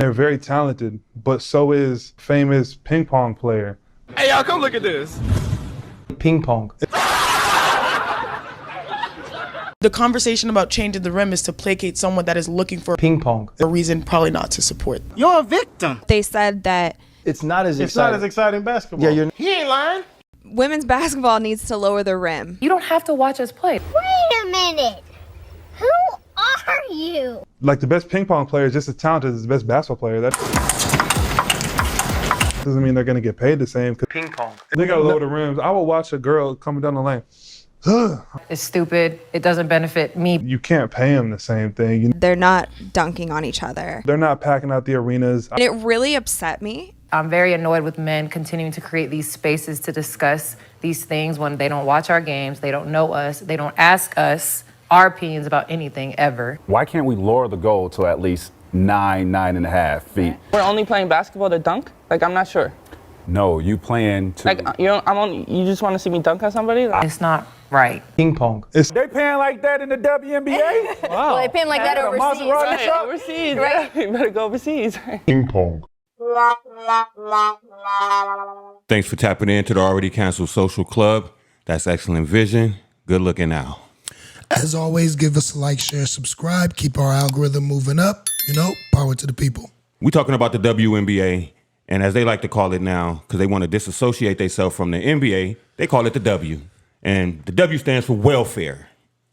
They're very talented, but so is famous ping pong player. Hey, y'all, come look at this. Ping pong. The conversation about changing the rim is to placate someone that is looking for Ping pong. a reason probably not to support. You're a victim. They said that It's not as It's exciting. not as exciting basketball. Yeah, you're. He ain't lying. women's basketball needs to lower the rim. You don't have to watch us play. Wait a minute. Who are you? Like the best ping pong player is just as talented as the best basketball player. That doesn't mean they're gonna get paid the same. Ping pong. They gotta lower the rims. I would watch a girl coming down the lane. It's stupid. It doesn't benefit me. You can't pay them the same thing. They're not dunking on each other. They're not packing out the arenas. And it really upset me. I'm very annoyed with men continuing to create these spaces to discuss these things when they don't watch our games, they don't know us, they don't ask us our opinions about anything ever. Why can't we lower the goal to at least 9.5 feet? We're only playing basketball to dunk? Like, I'm not sure. No, you playing to. Like, you just want to see me dunk on somebody? Like, It's not right. Ping pong. They paying like that in the WNBA? Wow. Well, they pin like that overseas. right, overseas, right? You better go overseas. Ping pong. Thanks for tapping into the Already Canceled Social Club. That's Excellent Vision. Good looking out. As always, give us a like, share, subscribe. Keep our algorithm moving up. You know, power to the people. We talking about the WNBA, and as they like to call it now, because they want to disassociate themselves from the NBA, they call it the W. And the W stands for welfare.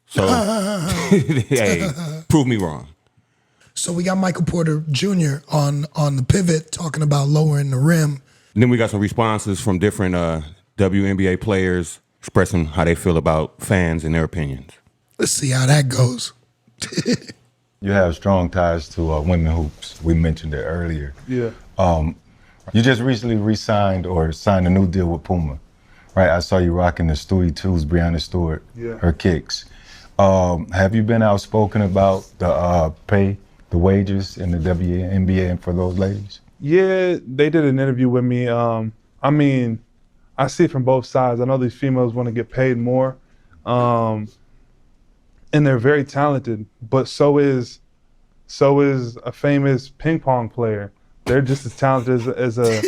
So, hey, prove me wrong. So we got Michael Porter Jr. on the pivot talking about lowering the rim. And then we got some responses from different WNBA players expressing how they feel about fans and their opinions. Let's see how that goes. You have strong ties to women hoops. We mentioned it earlier. Yeah. You just recently re-signed or signed a new deal with Puma, right? I saw you rocking the Stewie 2's, Breonna Stewart, her kicks. Have you been outspoken about the pay, the wages in the WNBA and for those ladies? Yeah, they did an interview with me. I mean, I see it from both sides. I know these females want to get paid more. And they're very talented, but so is a famous ping pong player. They're just as talented as a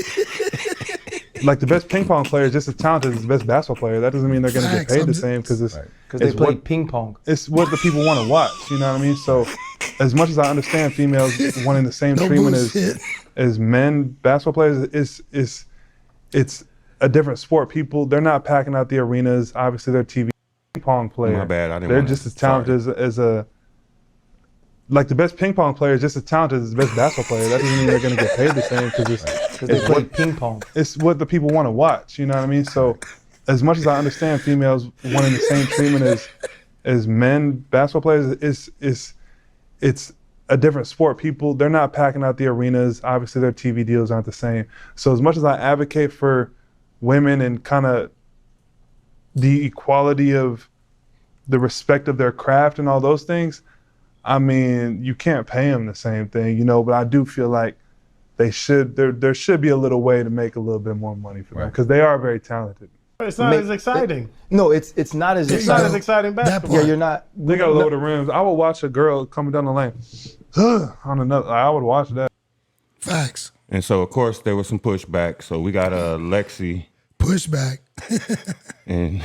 like the best ping pong player is just as talented as the best basketball player. That doesn't mean they're going to get paid the same because they play ping pong. It's what the people want to watch. You know what I mean? So, as much as I understand females wanting the same treatment as men basketball players, it's a different sport. They're not packing out the arenas. Obviously, they're TV ping pong player. My bad. I didn't. They're just as talented as a like the best ping pong player is just as talented as the best basketball player. That doesn't mean they're going to get paid the same because They play ping pong. it's what the people want to watch. You know what I mean? So, as much as I understand females wanting the same treatment as men basketball players, it's a different sport. They're not packing out the arenas. Obviously, their TV deals aren't the same. So, as much as I advocate for women and kind of the equality of the respect of their craft and all those things, I mean, you can't pay them the same thing, you know, but I do feel like there should be a little way to make a little bit more money for them because they are very talented. It's not as exciting. No, it's not as It's exciting. not as exciting basketball. Yeah, you're not. They gotta lower the rims. I would watch a girl coming down the lane on another. I would watch that. Facts. And so, of course, there was some pushback. So we got Lexi. Pushback. And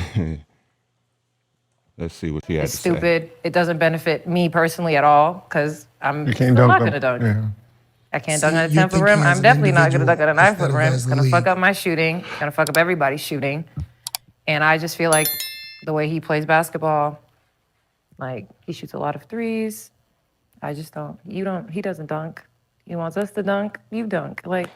let's see what she had It's to say. stupid. It doesn't benefit me personally at all because I'm You can't still not dunk going to them. dunk. Yeah. I can't See, dunk on a you 10-foot think rim. he has I'm an definitely not going to dunk individual on a 9-foot instead of rim. as It's the going to fuck league. up my shooting. It's going to fuck up everybody's shooting. And I just feel like the way he plays basketball, like he shoots a lot of threes. I just don't. He doesn't dunk. He wants us to dunk. You dunk. Like,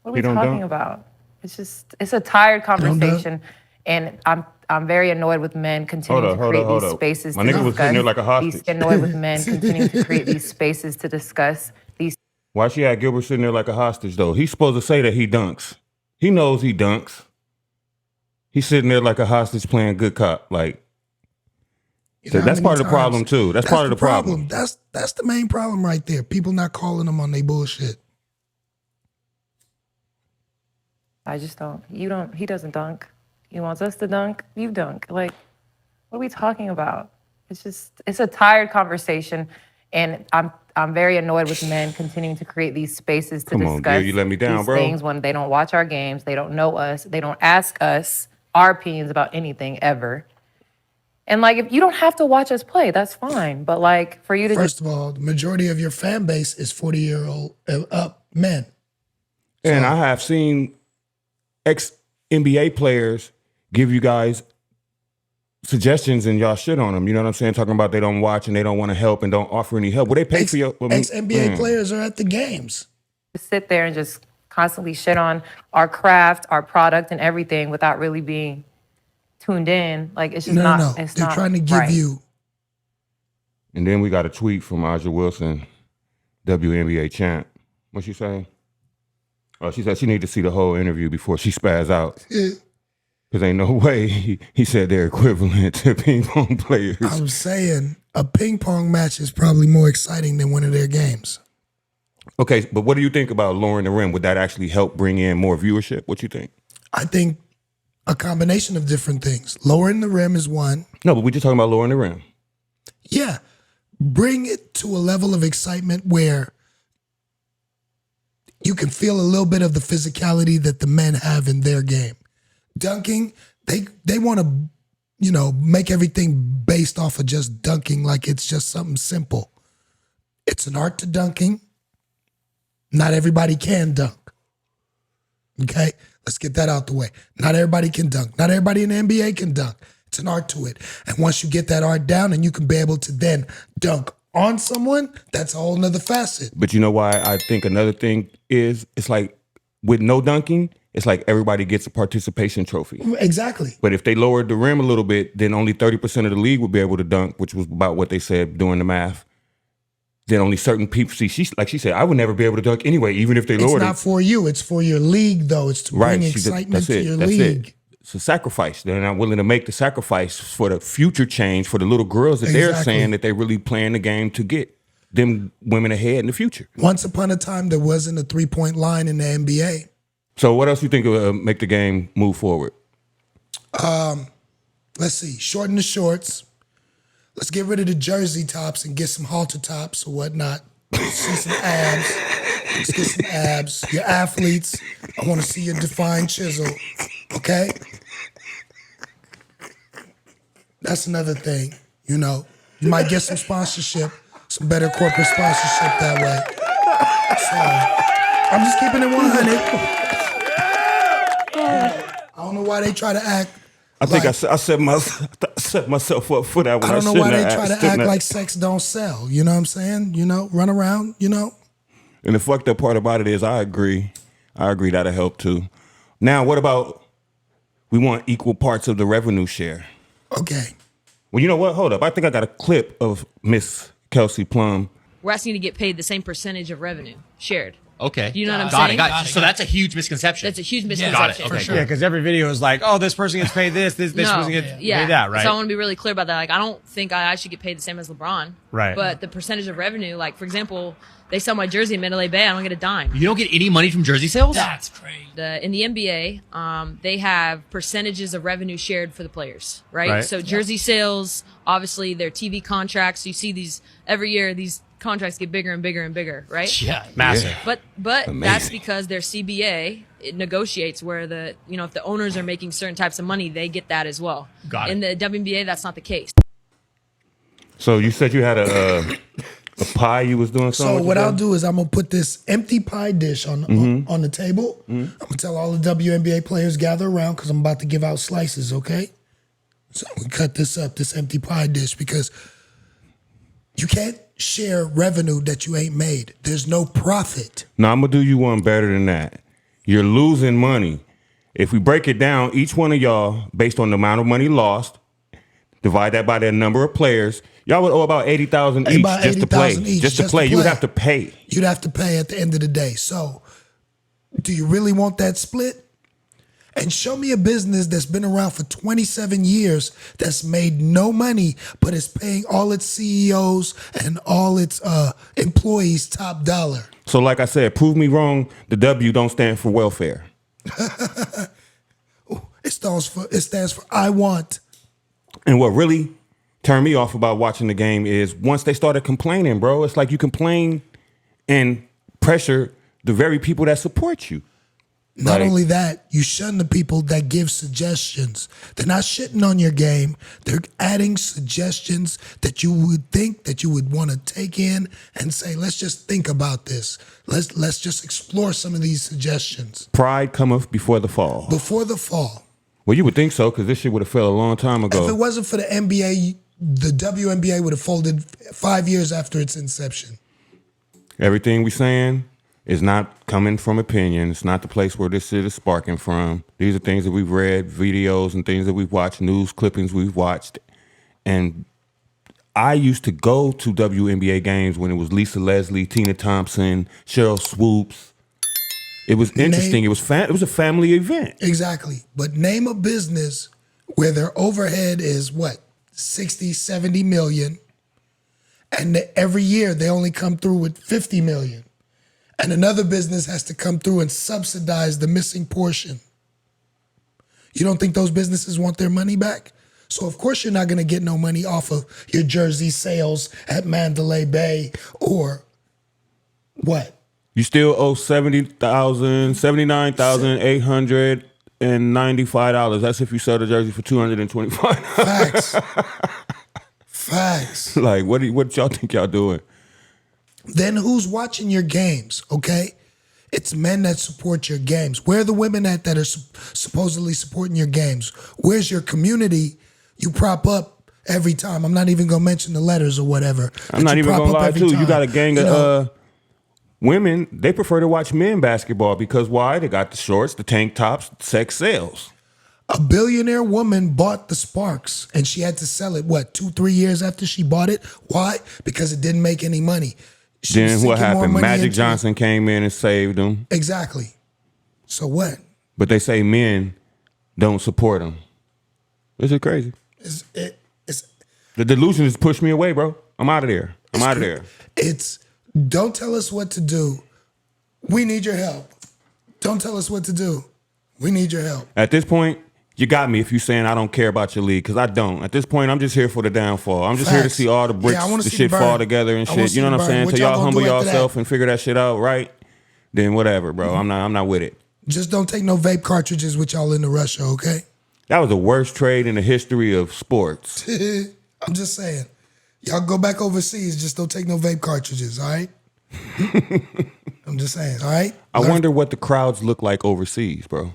what are we don't talking dunk? about? It's a tired don't dunk? conversation. And I'm very annoyed with men continuing to create these spaces My to nigga was sitting there like a hostage. annoyed with men continuing to create these spaces to discuss these. Why she had Gilbert sitting there like a hostage, though? He's supposed to say that he dunks. He knows he dunks. He's sitting there like a hostage playing good cop. Like, You know how that's many part of the times- problem, too. That's part of the problem. That's the main problem right there. People not calling them on their bullshit. I just don't. He doesn't dunk. He wants us to dunk. You dunk. Like, what are we talking about? it's a tired conversation, and I'm very annoyed with men continuing to create these spaces to Come on, discuss Gil, you let me down, these bro. things when they don't watch our games, they don't know us, they don't ask us our opinions about anything ever. And like, if you don't have to watch us play, that's fine. But like, for you to First of all, the majority of your fan base is 40-year-old up men. And I have seen ex-NBA players give you guys suggestions and y'all shit on them. You know what I'm saying? Talking about they don't watch and they don't want to help and don't offer any help. Well, they pay for your... Ex-NBA players are at the games. sit there and just constantly shit on our craft, our product, and everything without really being tuned in. Like, it's just No. It's They're not trying to give right. you. And then we got a tweet from Aja Wilson, WNBA champ. What'd she say? Oh, she said she needed to see the whole interview before she spaz out. Because ain't no way he said they're equivalent to ping pong players. I'm saying a ping pong match is probably more exciting than one of their games. Okay, but what do you think about lowering the rim? Would that actually help bring in more viewership? What you think? I think a combination of different things. Lowering the rim is one. No, but we're just talking about lowering the rim. Yeah. Bring it to a level of excitement where you can feel a little bit of the physicality that the men have in their game. Dunking, they want to, make everything based off of just dunking like it's just something simple. It's an art to dunking. Not everybody can dunk. Okay? Let's get that out the way. Not everybody can dunk. Not everybody in the NBA can dunk. It's an art to it. And once you get that art down and you can be able to then dunk on someone, that's a whole nother facet. But you know why I think another thing is, it's like with no dunking, it's like everybody gets a participation trophy. Exactly. But if they lowered the rim a little bit, then only 30% of the league would be able to dunk, which was about what they said doing the math. Then only certain people, see, she said, I would never be able to dunk anyway, even if they lowered it. It's not for you. It's for your league, though. It's to bring excitement to your league. It's a sacrifice. They're not willing to make the sacrifice for the future change for the little girls that they're saying that they're really playing the game to get them women ahead in the future. Once upon a time, there wasn't a three-point line in the NBA. So what else do you think will make the game move forward? Let's see. Shorten the shorts. Let's get rid of the jersey tops and get some halter tops or whatnot. See some abs. Let's get some abs. Your athletes, I want to see your defined chisel. Okay? That's another thing, You might get some sponsorship, some better corporate sponsorship that way. So, I'm just keeping it 100. I don't know why they try to act. I think I set myself up for that one. I don't know why they try to act like sex don't sell. You know what I'm saying? Run around, And the fucked up part about it is I agree. That'll help too. Now, what about we want equal parts of the revenue share? Okay. Well, you know what? Hold up. I think I got a clip of Miss Kelce Plum. We're asking to get paid the same percentage of revenue shared. Okay. Do you know what I'm saying? Got it. So that's a huge misconception. That's a huge misconception. Got it. Okay. Yeah, because every video is like, oh, this person gets paid this person gets paid that, right? So I want to be really clear about that. Like, I don't think I should get paid the same as LeBron. Right. But the percentage of revenue, like, for example, they sell my jersey in Medley Bay, I don't get a dime. You don't get any money from jersey sales? That's crazy. In the NBA, they have percentages of revenue shared for the players, right? So jersey sales, obviously, their TV contracts. You see these every year, these contracts get bigger and bigger and bigger, right? Yeah, massive. But that's because their CBA it negotiates where if the owners are making certain types of money, they get that as well. Got it. In the WNBA, that's not the case. So you said you had a pie you was doing something. So what I'll do is I'm gonna put this empty pie dish on the table. I'm gonna tell all the WNBA players gather around because I'm about to give out slices. Okay. So we cut this up, this empty pie dish, because you can't share revenue that you ain't made. There's no profit. No, I'm gonna do you one better than that. You're losing money. If we break it down, each one of y'all, based on the amount of money lost, divide that by the number of players, y'all would owe about $80,000 each About just to play. $80,000 each, Just to play. You would have to pay. You'd have to pay at the end of the day. So, do you really want that split? And show me a business that's been around for 27 years that's made no money, but is paying all its CEOs and all its employees top dollar. So like I said, prove me wrong, the W don't stand for welfare. It stands for I want. And what really turned me off about watching the game is once they started complaining, bro. It's like you complain and pressure the very people that support you. Not only that, you shun the people that give suggestions. They're not shitting on your game. They're adding suggestions that you would think that you would want to take in and say, let's just think about this. Let's just explore some of these suggestions. Pride cometh before the fall. Before the fall. Well, you would think so, because this shit would have fell a long time ago. If it wasn't for the NBA, the WNBA would have folded 5 years after its inception. Everything we saying is not coming from opinion. It's not the place where this shit is sparking from. These are things that we've read, videos and things that we've watched, news clippings we've watched. And I used to go to WNBA games when it was Lisa Leslie, Tina Thompson, Cheryl Swoops. It was interesting. It was a family event. Exactly. But name a business where their overhead is what? 60, 70 million. And every year they only come through with 50 million. And another business has to come through and subsidize the missing portion. You don't think those businesses want their money back? So of course you're not going to get no money off of your jersey sales at Mandalay Bay or what? You still owe $79,895. That's if you sell the jersey for $225. Facts. Facts. Like, what y'all think y'all doing? Then who's watching your games, okay? It's men that support your games. Where are the women at that are supposedly supporting your games? Where's your community you prop up every time? I'm not even going to mention the letters or whatever. I'm not even going to lie, too. You got a gang of women. They prefer to watch men basketball because why? They got the shorts, the tank tops, sex sells. A billionaire woman bought the Sparks, and she had to sell it, 2-3 years after she bought it? Why? Because it didn't make any money. Then what happened? Magic Johnson came in and saved them. Exactly. So what? But they say men don't support them. This is crazy. The delusion has pushed me away, bro. I'm out of there. I'm out of there. It's don't tell us what to do. We need your help. Don't tell us what to do. We need your help. At this point, you got me if you're saying I don't care about your league, because I don't. At this point, I'm just here for the downfall. I'm just here to see all the bricks, the shit fall together and shit. You know what I'm saying? Till y'all humble yourself and figure that shit out, right? Then whatever, bro. I'm not with it. Just don't take no vape cartridges with y'all into Russia, okay? That was the worst trade in the history of sports. I'm just saying. Y'all go back overseas, just don't take no vape cartridges, all right? I'm just saying, all right? I wonder what the crowds look like overseas, bro.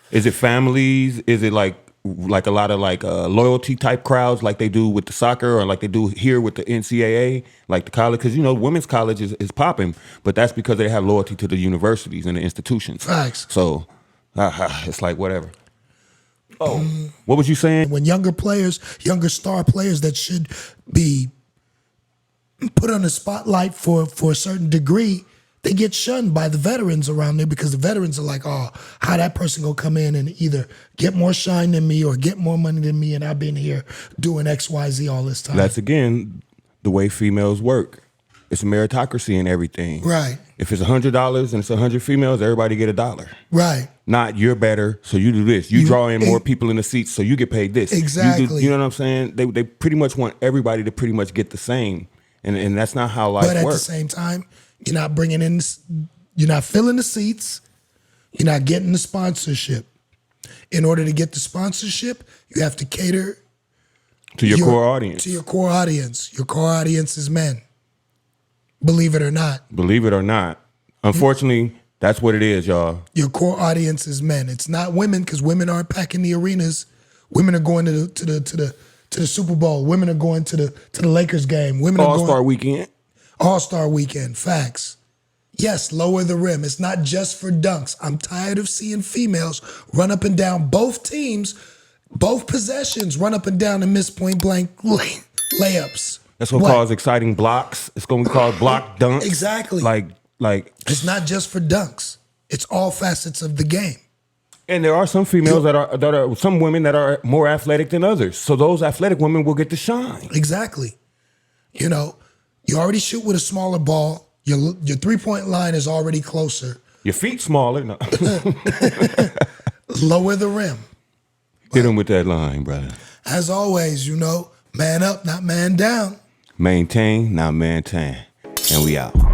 Is it families? Is it like a lot of loyalty type crowds like they do with the soccer or like they do here with the NCAA, like the college? Because, women's college is popping, but that's because they have loyalty to the universities and the institutions. Facts. So it's like whatever. Oh, what was you saying? When younger star players that should be put on the spotlight for a certain degree, they get shunned by the veterans around there because the veterans are like, oh, how that person gonna come in and either get more shine than me or get more money than me, and I've been here doing X, Y, Z all this time. That's, again, the way females work. It's a meritocracy in everything. Right. If it's $100 and it's 100 females, everybody get $1. Right. Not you're better, so you do this. You draw in more people in the seats, so you get paid this. Exactly. You know what I'm saying? They pretty much want everybody to pretty much get the same. And that's not how life works. But at the same time, you're not bringing in, you're not filling the seats, you're not getting the sponsorship. In order to get the sponsorship, you have to cater to your core audience. To your core audience. Your core audience is men. Believe it or not. Believe it or not. Unfortunately, that's what it is, y'all. Your core audience is men. It's not women, because women aren't packing the arenas. Women are going to the Super Bowl. Women are going to the Lakers game. Women are All-Star Weekend. All-Star Weekend. Facts. Yes, lower the rim. It's not just for dunks. I'm tired of seeing females run up and down both teams, both possessions, run up and down and miss point blank layups. That's what calls exciting blocks. It's going to be called block dunks. Exactly. Like it's not just for dunks. It's all facets of the game. And there are some females that are some women that are more athletic than others. So those athletic women will get to shine. Exactly. You already shoot with a smaller ball. Your 3-point line is already closer. Your feet smaller. No. Lower the rim. Hit them with that line, brother. As always, Man up, not man down. Maintain, not maintain. And we out.